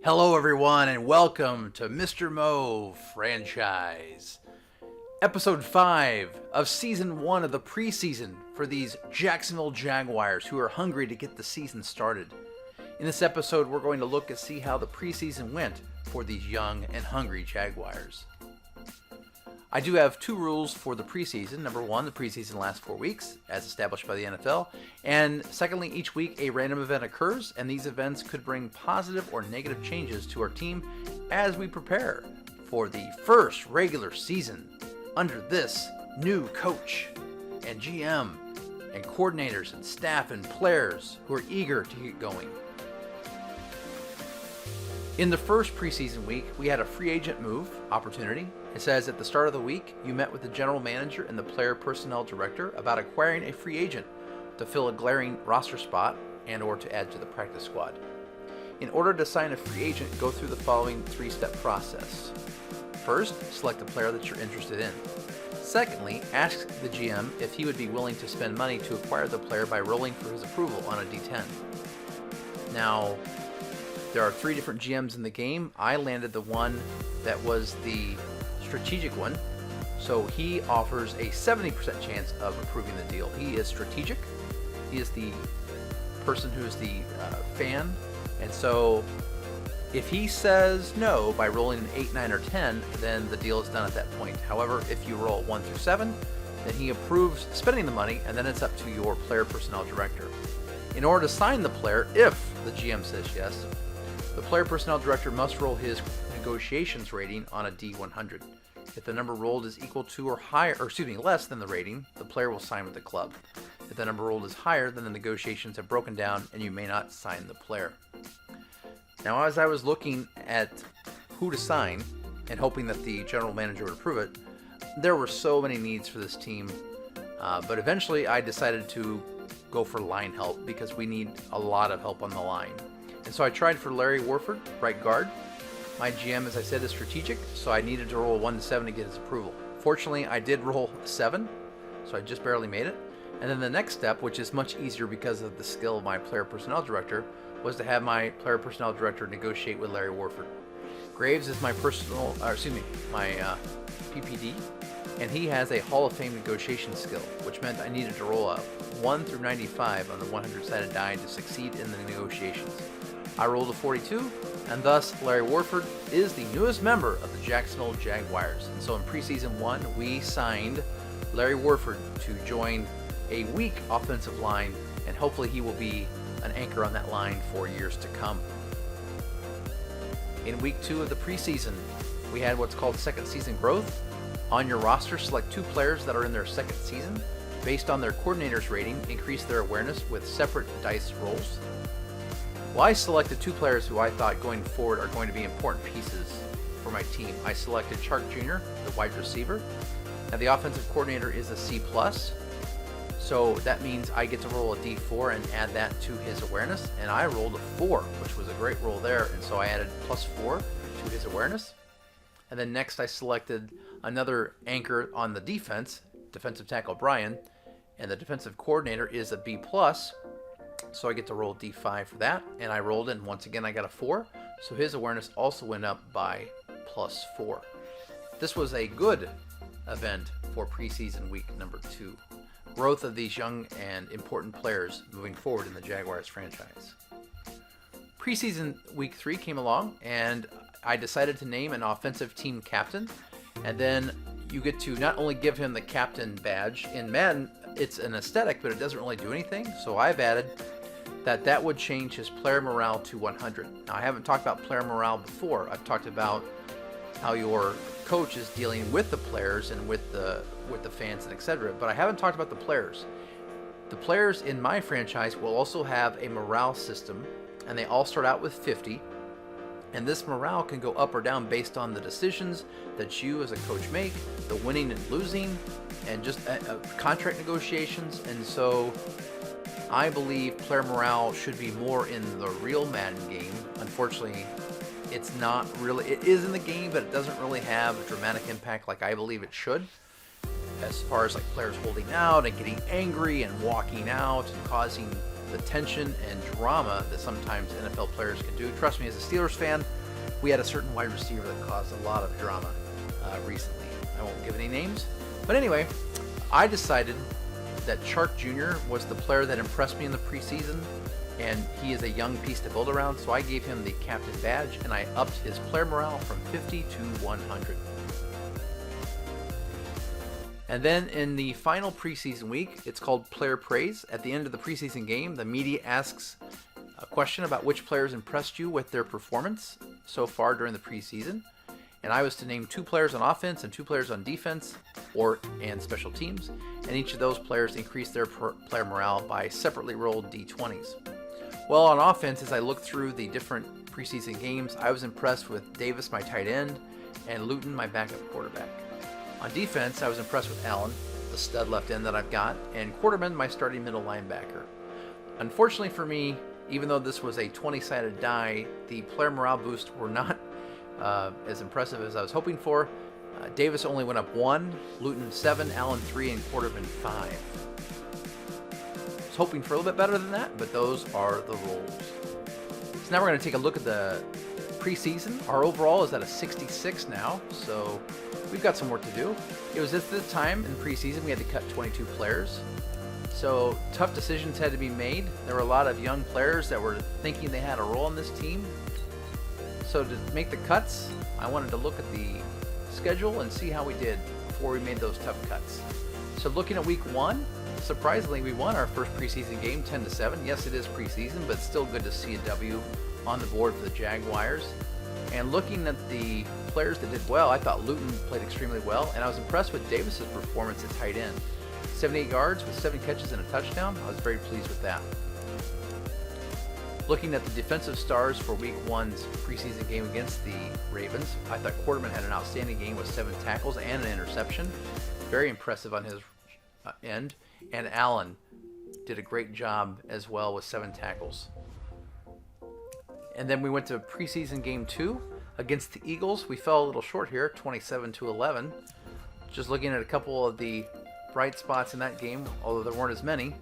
Hello, everyone, and welcome to Mr.MoFranchise, Episode 5 of Season 1 of the preseason for these Jacksonville Jaguars who are hungry to get the season started. In this episode, we're going to look and see how the preseason went for these young and hungry Jaguars. I do have two rules for the preseason. Number one, the preseason lasts 4 weeks, as established by the NFL. And secondly, each week a random event occurs, and these events could bring positive or negative changes to our team as we prepare for the first regular season under this new coach and GM and coordinators and staff and players who are eager to get going. In the first preseason week, we had a free agent move opportunity. It says at the start of the week, you met with the general manager and the player personnel director about acquiring a free agent to fill a glaring roster spot and or to add to the practice squad. In order to sign a free agent, go through the following three-step process. First, select the player that you're interested in. Secondly, ask the GM if he would be willing to spend money to acquire the player by rolling for his approval on a D10. Now, there are three different GMs in the game. I landed the one that was the strategic one, so he offers a 70% chance of approving the deal. He is strategic. He is the person who is the fan, and so if he says no by rolling an 8, 9, or 10, then the deal is done at that point. However, if you roll 1 through 7, then he approves spending the money, and then it's up to your player personnel director. In order to sign the player, if the GM says yes, the player personnel director must roll his negotiations rating on a D100. If the number rolled is equal to or higher, or less than the rating, the player will sign with the club. If the number rolled is higher, then the negotiations have broken down and you may not sign the player. Now, as I was looking at who to sign and hoping that the general manager would approve it, there were so many needs for this team. But eventually I decided to go for line help because we need a lot of help on the line. And so I tried for Larry Warford, right guard. My GM, as I said, is strategic, so I needed to roll 1 to 7 to get his approval. Fortunately, I did roll 7, so I just barely made it. And then the next step, which is much easier because of the skill of my player personnel director, was to have my player personnel director negotiate with Larry Warford. Graves is my PPD, and he has a Hall of Fame negotiation skill, which meant I needed to roll a 1 through 95 on the 100-sided die to succeed in the negotiations. I rolled a 42, and thus Larry Warford is the newest member of the Jacksonville Jaguars. And so in preseason 1, we signed Larry Warford to join a weak offensive line, and hopefully he will be an anchor on that line for years to come. In week 2 of the preseason, we had what's called second season growth. On your roster, select 2 players that are in their second season. Based on their coordinator's rating, increase their awareness with separate dice rolls. Well, I selected 2 players who I thought going forward are going to be important pieces for my team. I selected Chark Jr., the wide receiver. Now, the offensive coordinator is a C+, so that means I get to roll a D4 and add that to his awareness, and I rolled a 4, which was a great roll there, and so I added +4 to his awareness. And then next I selected another anchor on the defense, defensive tackle Brian, and the defensive coordinator is a B+, so I get to roll D5 for that, and I rolled it, and once again I got a 4, so his awareness also went up by +4. This was a good event for preseason week number 2. Growth of these young and important players moving forward in the Jaguars franchise. Preseason week 3 came along, and I decided to name an offensive team captain, and then you get to not only give him the captain badge. In Madden, it's an aesthetic, but it doesn't really do anything, so I've added that would change his player morale to 100. Now, I haven't talked about player morale before. I've talked about how your coach is dealing with the players and with the fans and etc., but I haven't talked about the players. The players in my franchise will also have a morale system, and they all start out with 50, and this morale can go up or down based on the decisions that you as a coach make, the winning and losing, and just contract negotiations. And so I believe player morale should be more in the real Madden game. Unfortunately, it's not really. It is in the game, but it doesn't really have a dramatic impact like I believe it should, as far as like players holding out and getting angry and walking out and causing the tension and drama that sometimes NFL players can do. Trust me, as a Steelers fan, we had a certain wide receiver that caused a lot of drama recently. I won't give any names. But anyway, I decided that Chark Jr. was the player that impressed me in the preseason, and he is a young piece to build around, so I gave him the captain badge, and I upped his player morale from 50 to 100. And then in the final preseason week, it's called Player Praise. At the end of the preseason game, the media asks a question about which players impressed you with their performance so far during the preseason. And I was to name 2 players on offense and 2 players on defense and special teams. And each of those players increased their player morale by separately rolled D20s. Well, on offense, as I looked through the different preseason games, I was impressed with Davis, my tight end, and Luton, my backup quarterback. On defense, I was impressed with Allen, the stud left end that I've got, and Quarterman, my starting middle linebacker. Unfortunately for me, even though this was a 20-sided die, the player morale boosts were not as impressive as I was hoping for. Davis only went up 1, Luton 7, Allen 3, and Quarterman 5. I was hoping for a little bit better than that, but those are the rolls. So now we're going to take a look at the preseason. Our overall is at a 66 now, so we've got some work to do. It was at the time in preseason we had to cut 22 players. So tough decisions had to be made. There were a lot of young players that were thinking they had a role in this team. So to make the cuts, I wanted to look at the schedule and see how we did before we made those tough cuts. So looking at week 1, surprisingly we won our first preseason game 10-7. Yes, it is preseason, but it's still good to see a W on the board for the Jaguars. And looking at the players that did well, I thought Luton played extremely well, and I was impressed with Davis's performance at tight end. 78 yards with 7 catches and a touchdown. I was very pleased with that. Looking at the defensive stars for week 1's preseason game against the Ravens, I thought Quarterman had an outstanding game with 7 tackles and an interception. Very impressive on his end. And Allen did a great job as well with 7 tackles. And then we went to preseason game 2 against the Eagles. We fell a little short here, 27-11. Just looking at a couple of the bright spots in that game, although there weren't as many.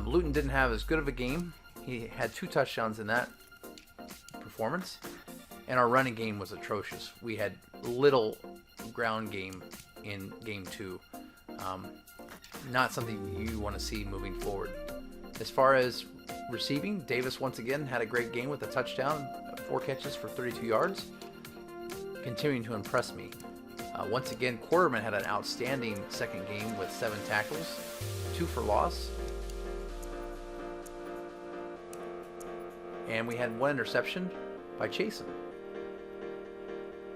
Luton didn't have as good of a game. He had 2 touchdowns in that performance, and our running game was atrocious. We had little ground game in game 2. Not something you want to see moving forward. As far as receiving, Davis once again had a great game with a touchdown, 4 catches for 32 yards, continuing to impress me. Once again, Quarterman had an outstanding second game with 7 tackles, 2 for loss. And we had 1 interception by Chasen.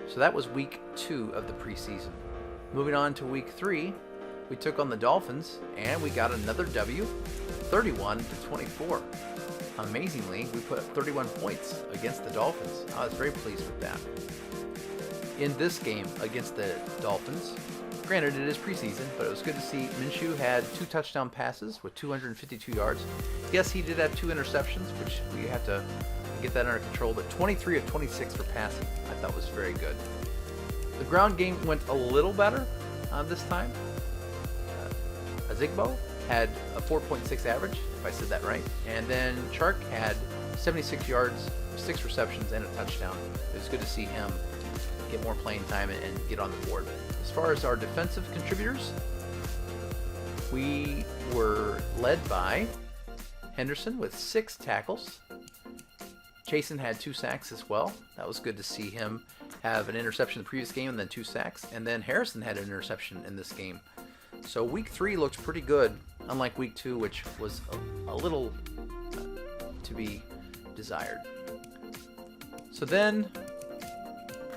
So that was week 2 of the preseason. Moving on to week 3, we took on the Dolphins and we got another W, 31-24. Amazingly, we put up 31 points against the Dolphins. I was very pleased with that. In this game against the Dolphins, granted it is preseason, but it was good to see Minshew had 2 touchdown passes with 252 yards. Yes, he did have 2 interceptions, which we have to get that under control, but 23 of 26 for passing I thought was very good. The ground game went a little better this time. Azigbo had a 4.6 average, if I said that right. And then Chark had 76 yards, 6 receptions, and a touchdown. It was good to see him get more playing time and get on the board. As far as our defensive contributors, we were led by Henderson with 6 tackles. Chasen had 2 sacks as well. That was good to see him have an interception in the previous game and then 2 sacks. And then Harrison had an interception in this game. So week 3 looked pretty good, unlike week 2, which was a little to be desired. So then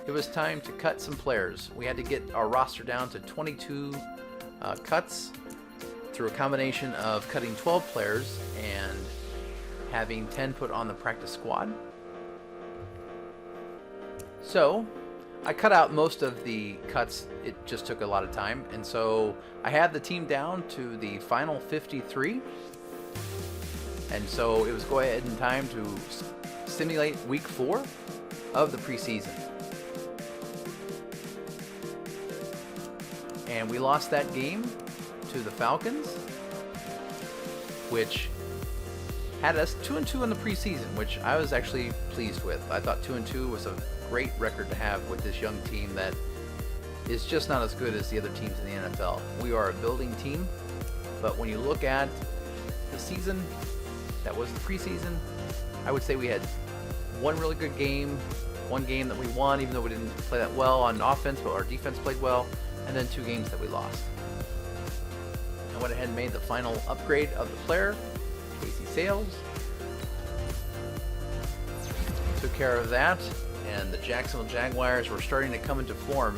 it was time to cut some players. We had to get our roster down to 22 cuts through a combination of cutting 12 players and having 10 put on the practice squad. So I cut out most of the cuts. It just took a lot of time. And so I had the team down to the final 53. And so it was go ahead in time to simulate week 4 of the preseason. And we lost that game to the Falcons, which had us 2-2 in the preseason, which I was actually pleased with. I thought 2-2 was a great record to have with this young team that is just not as good as the other teams in the NFL. We are a building team, but when you look at the season that was the preseason, I would say we had one really good game, one game that we won even though we didn't play that well on offense, but our defense played well, and then 2 games that we lost. I went ahead and made the final upgrade of the player, Casey Sales. Took care of that, and the Jacksonville Jaguars were starting to come into form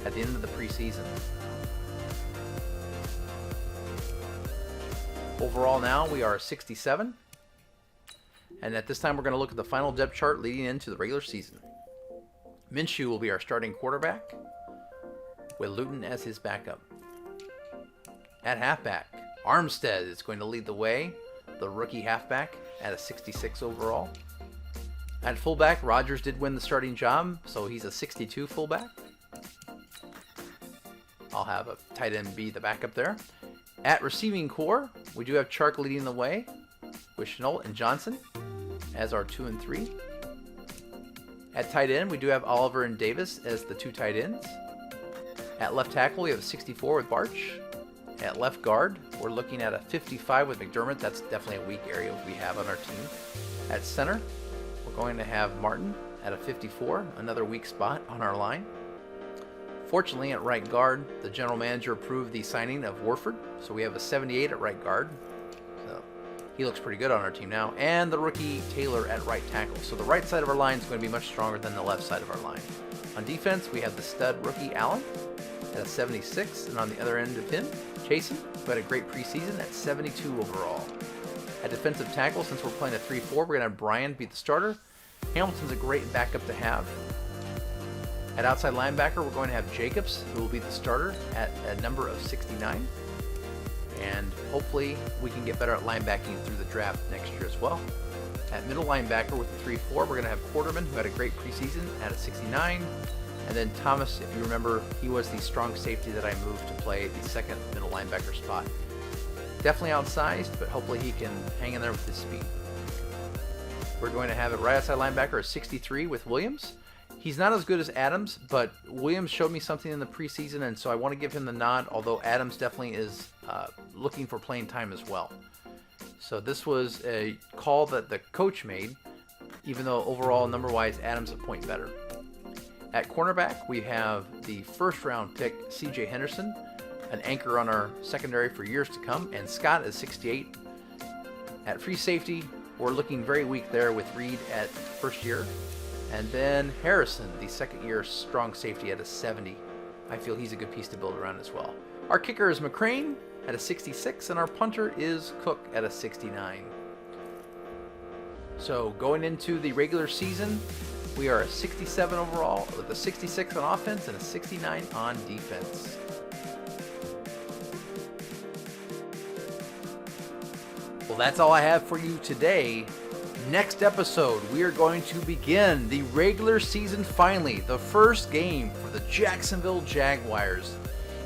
at the end of the preseason. Overall now we are 67, and at this time we're going to look at the final depth chart leading into the regular season. Minshew will be our starting quarterback, with Luton as his backup. At halfback, Armstead is going to lead the way, the rookie halfback, at a 66 overall. At fullback, Rodgers did win the starting job, so he's a 62 fullback. I'll have a tight end be the backup there. At receiving core, we do have Chark leading the way, with Chenault and Johnson as our 2 and 3. At tight end, we do have Oliver and Davis as the 2 tight ends. At left tackle, we have a 64 with Barch. At left guard, we're looking at a 55 with McDermott. That's definitely a weak area we have on our team. At center, we're going to have Martin at a 54, another weak spot on our line. Fortunately, at right guard, the general manager approved the signing of Warford, so we have a 78 at right guard. So he looks pretty good on our team now. And the rookie Taylor at right tackle. So the right side of our line is going to be much stronger than the left side of our line. On defense, we have the stud rookie Allen at a 76, and on the other end of him, Chasen, who had a great preseason at 72 overall. At defensive tackle, since we're playing a 3-4, we're going to have Brian be the starter. Hamilton's a great backup to have. At outside linebacker, we're going to have Jacobs, who will be the starter at a number of 69. And hopefully we can get better at linebacking through the draft next year as well. At middle linebacker with the 3-4, we're going to have Quarterman, who had a great preseason at a 69. And then Thomas, if you remember, he was the strong safety that I moved to play the second middle linebacker spot. Definitely outsized, but hopefully he can hang in there with his speed. We're going to have a right outside linebacker at 63 with Williams. He's not as good as Adams, but Williams showed me something in the preseason, and so I want to give him the nod, although Adams definitely is looking for playing time as well. So this was a call that the coach made, even though overall, number-wise, Adams a point better. At cornerback, we have the first-round pick, C.J. Henderson, an anchor on our secondary for years to come, and Scott is 68. At free safety, we're looking very weak there with Reed at first year. And then Harrison, the second-year strong safety at a 70. I feel he's a good piece to build around as well. Our kicker is McCrane at a 66, and our punter is Cook at a 69. So going into the regular season, we are a 67 overall with a 66 on offense and a 69 on defense. Well, that's all I have for you today. Next episode, we are going to begin the regular season finally, the first game for the Jacksonville Jaguars.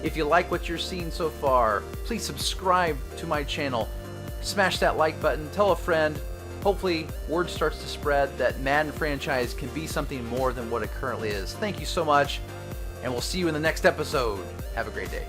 If you like what you're seeing so far, please subscribe to my channel, smash that like button, tell a friend. Hopefully, word starts to spread that Madden franchise can be something more than what it currently is. Thank you so much, and we'll see you in the next episode. Have a great day.